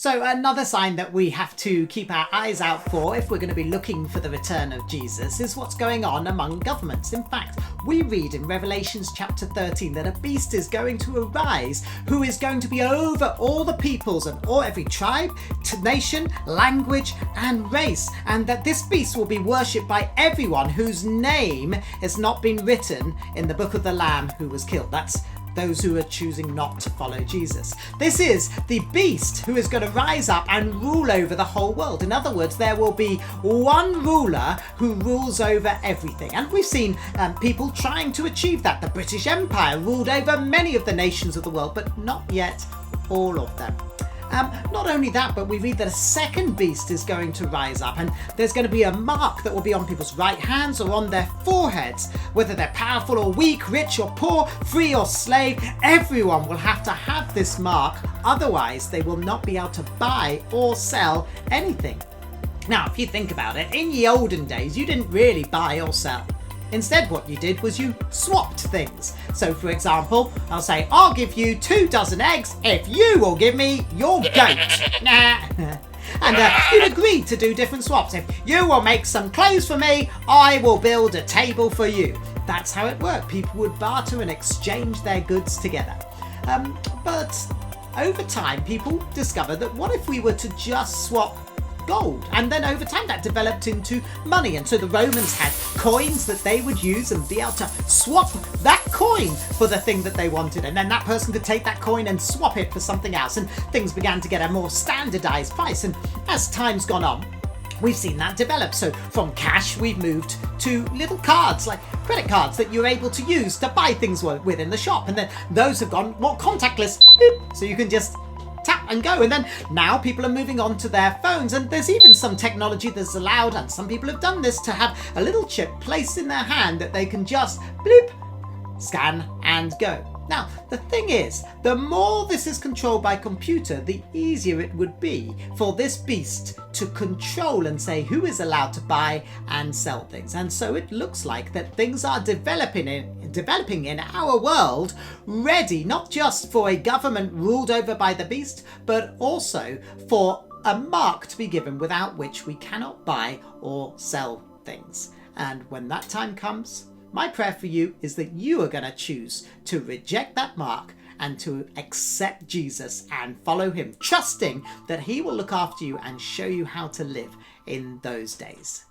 So another sign that we have to keep our eyes out for if we're going to be looking for the return of Jesus is what's going on among governments. In fact, we read in Revelations chapter 13 that a beast is going to arise who is going to be over all the peoples and all every tribe, nation, language and race, and that this beast will be worshipped by everyone whose name has not been written in the book of the Lamb who was killed. That's those who are choosing not to follow Jesus. This is the beast who is going to rise up and rule over the whole world. In other words, there will be one ruler who rules over everything. And we've seen people trying to achieve that. The British Empire ruled over many of the nations of the world, but not yet all of them. Not only that, but we read that a second beast is going to rise up, and there's going to be a mark that will be on people's right hands or on their foreheads. Whether they're powerful or weak, rich or poor, free or slave, everyone will have to have this mark. Otherwise, they will not be able to buy or sell anything. Now, if you think about it, in the olden days, you didn't really buy or sell. Instead, what you did was you swapped things. So, for example, I'll say, I'll give you 2 dozen eggs if you will give me your goat. Nah. And you'd agreed to do different swaps. If you will make some clothes for me, I will build a table for you. That's how it worked. People would barter and exchange their goods together. But over time, people discovered that what if we were to just swap gold? And then over time that developed into money, and so the Romans had coins that they would use and be able to swap that coin for the thing that they wanted, and then that person could take that coin and swap it for something else, and things began to get a more standardized price. And as time's gone on, we've seen that develop. So from cash we've moved to little cards like credit cards that you're able to use to buy things with in the shop, and then those have gone more contactless, so you can just tap and go. And then now people are moving on to their phones, and there's even some technology that's allowed, and some people have done this, to have a little chip placed in their hand that they can just bloop, scan and go. Now, the thing is, the more this is controlled by computer, the easier it would be for this beast to control and say who is allowed to buy and sell things. And so it looks like that things are developing in our world, ready not just for a government ruled over by the beast, but also for a mark to be given without which we cannot buy or sell things. And when that time comes, my prayer for you is that you are going to choose to reject that mark and to accept Jesus and follow him, trusting that he will look after you and show you how to live in those days.